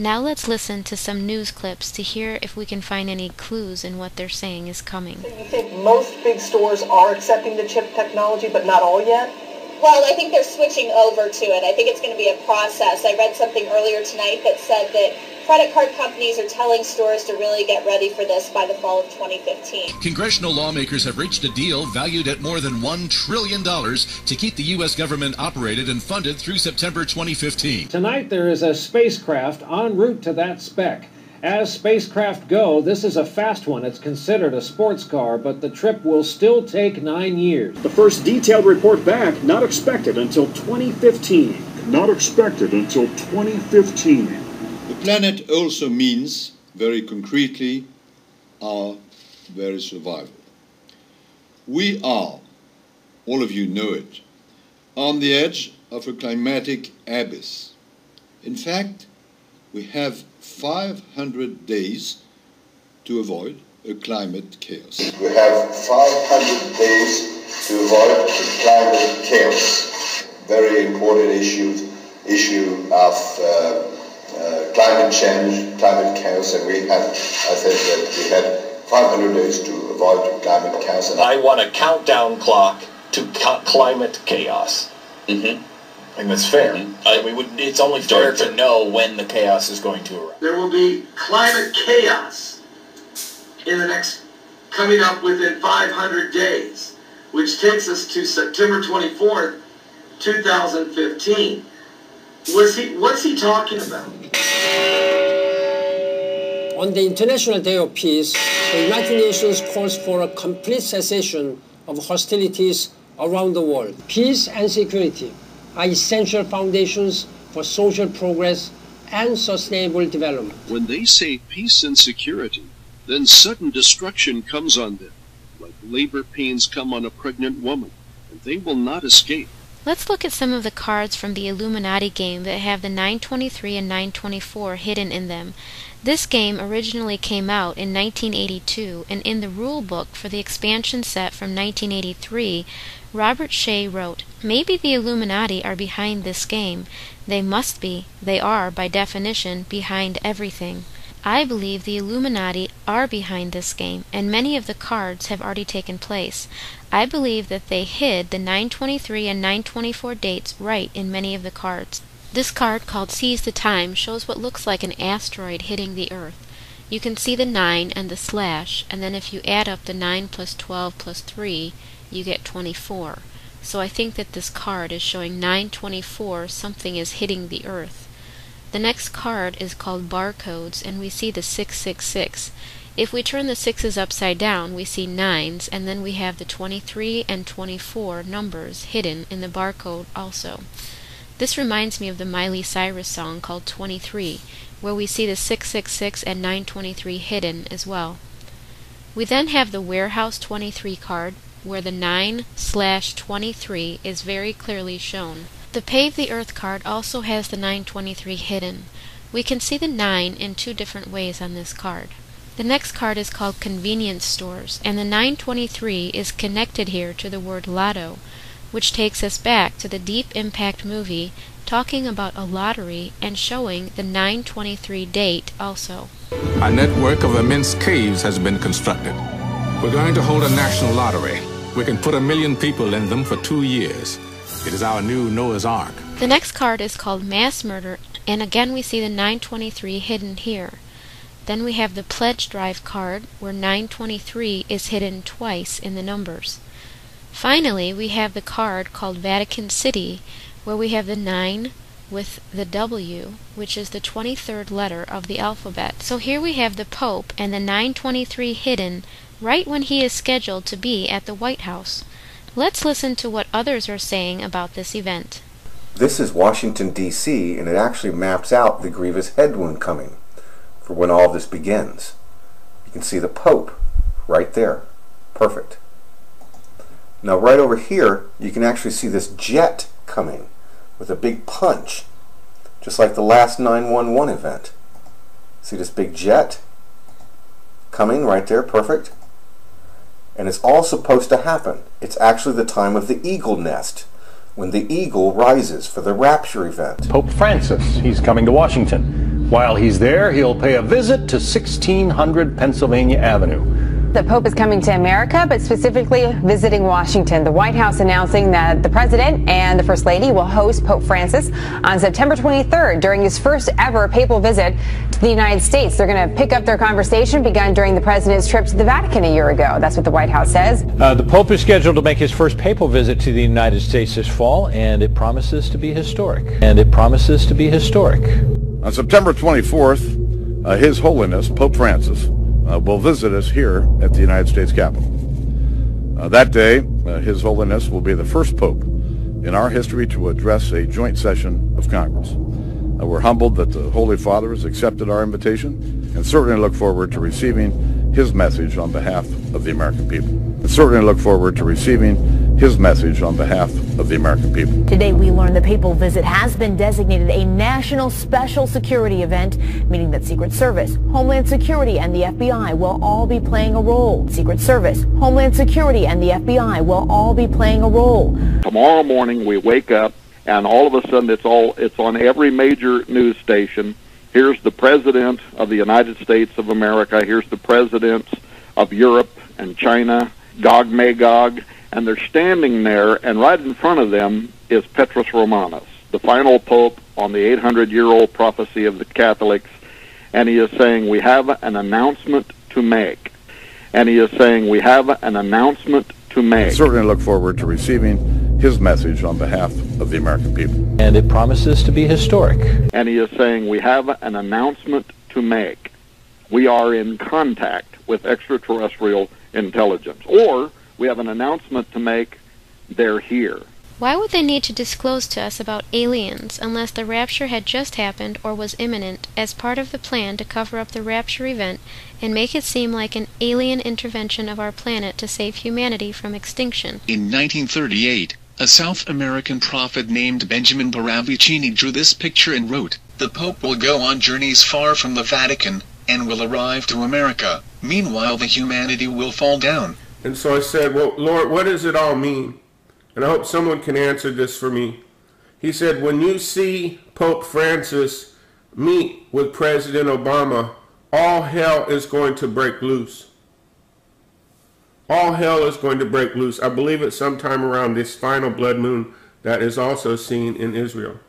Now let's listen to some news clips to hear if we can find any clues in what they're saying is coming. So you think most big stores are accepting the chip technology, but not all yet? Well, I think they're switching over to it. I think it's going to be a process. I read something earlier tonight that said that credit card companies are telling stores to really get ready for this by the fall of 2015. Congressional lawmakers have reached a deal valued at more than $1 trillion to keep the U.S. government operated and funded through September 2015. Tonight there is a spacecraft en route to that spec. As spacecraft go, this is a fast one. It's considered a sports car, but the trip will still take 9 years. The first detailed report back, not expected until 2015. Not expected until 2015. The planet also means, very concretely, our very survival. We are, all of you know it, on the edge of a climatic abyss. In fact, we have 500 days to avoid a climate chaos. We have 500 days to avoid a climate chaos. Very important issue of climate change, climate chaos, and we have, I think that we had 500 days to avoid climate chaos. And I want a countdown clock to climate chaos. Mm-hmm. And that's fair. Mm-hmm. It's only fair to know when the chaos is going to arrive. There will be climate chaos coming up within 500 days, which takes us to September 24th, 2015. What's he talking about? On the International Day of Peace, the United Nations calls for a complete cessation of hostilities around the world. Peace and security are essential foundations for social progress and sustainable development. When they say peace and security, then sudden destruction comes on them, like labor pains come on a pregnant woman, and they will not escape. Let's look at some of the cards from the Illuminati game that have the 923 and 924 hidden in them. This game originally came out in 1982, and in the rule book for the expansion set from 1983, Robert Shea wrote, "Maybe the Illuminati are behind this game. They must be. They are, by definition, behind everything." I believe the Illuminati are behind this game, and many of the cards have already taken place. I believe that they hid the 923 and 924 dates right in many of the cards. This card, called Seize the Time, shows what looks like an asteroid hitting the Earth. You can see the 9 and the slash, and then if you add up the 9 plus 12 plus 3, you get 24. So I think that this card is showing 924, something is hitting the Earth. The next card is called Barcodes, and we see the 666. If we turn the 6's upside down, we see 9's, and then we have the 23 and 24 numbers hidden in the barcode also. This reminds me of the Miley Cyrus song called 23, where we see the 666 and 923 hidden as well. We then have the Warehouse 23 card, where the 9/23 is very clearly shown. The Pave the Earth card also has the 923 hidden. We can see the 9 in two different ways on this card. The next card is called Convenience Stores, and the 923 is connected here to the word lotto, which takes us back to the Deep Impact movie talking about a lottery and showing the 923 date also. A network of immense caves has been constructed. We're going to hold a national lottery. We can put 1 million people in them for 2 years. It is our new Noah's Ark. The next card is called Mass Murder, and again we see the 923 hidden here. Then we have the Pledge Drive card, where 923 is hidden twice in the numbers. Finally, we have the card called Vatican City, where we have the 9 with the W, which is the 23rd letter of the alphabet. So here we have the Pope and the 923 hidden right when he is scheduled to be at the White House. Let's listen to what others are saying about this event. This is Washington, D.C., and it actually maps out the grievous head wound coming for when all this begins. You can see the Pope right there. Perfect. Now right over here, you can actually see this jet coming with a big punch, just like the last 911 event. See this big jet coming right there? Perfect. And it's all supposed to happen. It's actually the time of the eagle nest, when the eagle rises for the rapture event. Pope Francis, he's coming to Washington. While he's there, he'll pay a visit to 1600 Pennsylvania Avenue. The Pope is coming to America, but specifically visiting Washington. The White House announcing that the President and the First Lady will host Pope Francis on September 23rd during his first ever papal visit to the United States. They're going to pick up their conversation begun during the President's trip to the Vatican a year ago. That's what the White House says. The Pope is scheduled to make his first papal visit to the United States this fall, and it promises to be historic. On September 24th, His Holiness Pope Francis will visit us here at the United States Capitol. That day, His Holiness will be the first Pope in our history to address a joint session of Congress. We're humbled that the Holy Father has accepted our invitation and certainly look forward to receiving his message on behalf of the American people. Today we learned the papal visit has been designated a national special security event, meaning that Secret Service, Homeland Security, and the FBI will all be playing a role. Tomorrow morning we wake up and all of a sudden it's on every major news station. Here's the President of the United States of America. Here's the Presidents of Europe and China, Gog Magog, and they're standing there, and right in front of them is Petrus Romanus, the final Pope on the 800-year-old prophecy of the Catholics, and he is saying, we have an announcement to make. Certainly look forward to receiving his message on behalf of the American people. And it promises to be historic. And he is saying, we have an announcement to make. We are in contact with extraterrestrial intelligence. Or we have an announcement to make. They're here. Why would they need to disclose to us about aliens unless the rapture had just happened or was imminent as part of the plan to cover up the rapture event and make it seem like an alien intervention of our planet to save humanity from extinction? In 1938, a South American prophet named Benjamin Paravicini drew this picture and wrote, "The Pope will go on journeys far from the Vatican and will arrive to America. Meanwhile, the humanity will fall down." And so I said, well, Lord, what does it all mean? And I hope someone can answer this for me. He said, when you see Pope Francis meet with President Obama, all hell is going to break loose. All hell is going to break loose. I believe it's sometime around this final blood moon that is also seen in Israel.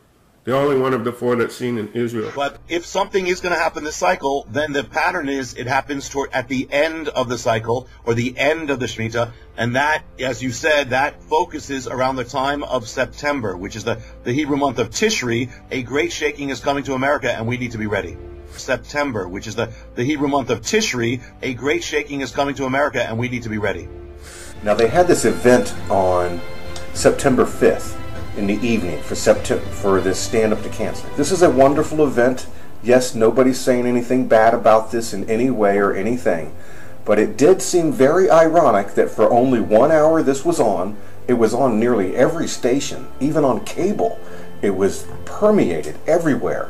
The only one of the four that's seen in Israel. But if something is going to happen this cycle, then the pattern is it happens at the end of the cycle or the end of the Shemitah. And that, as you said, that focuses around the time of September, which is the Hebrew month of Tishri. A great shaking is coming to America, and we need to be ready. September, which is the Hebrew month of Tishri. A great shaking is coming to America, and we need to be ready. Now, they had this event on September 5th. In the evening for this Stand Up to Cancer. This is a wonderful event. Yes, nobody's saying anything bad about this in any way or anything, but it did seem very ironic that for only 1 hour this was on, it was on nearly every station, even on cable. It was permeated everywhere.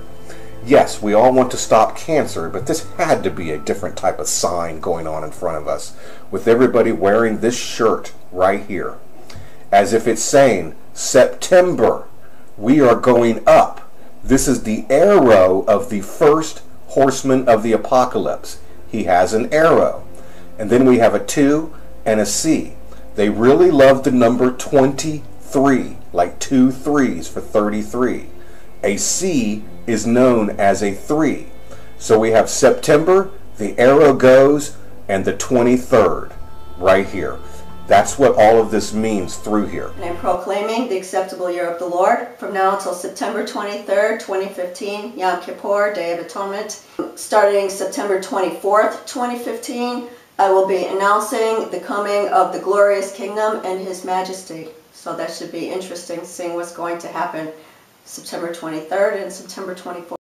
Yes, we all want to stop cancer, but this had to be a different type of sign going on in front of us, with everybody wearing this shirt right here, as if it's saying, September, we are going up. This is the arrow of the first horseman of the apocalypse. He has an arrow. And then we have a 2 and a C. They really love the number 23, like 2 3s for 33. A C is known as a 3. So we have September, the arrow goes, and the 23rd right here. That's what all of this means through here. And I'm proclaiming the acceptable year of the Lord from now until September 23rd, 2015, Yom Kippur, Day of Atonement. Starting September 24th, 2015, I will be announcing the coming of the glorious kingdom and His Majesty. So that should be interesting, seeing what's going to happen September 23rd and September 24th.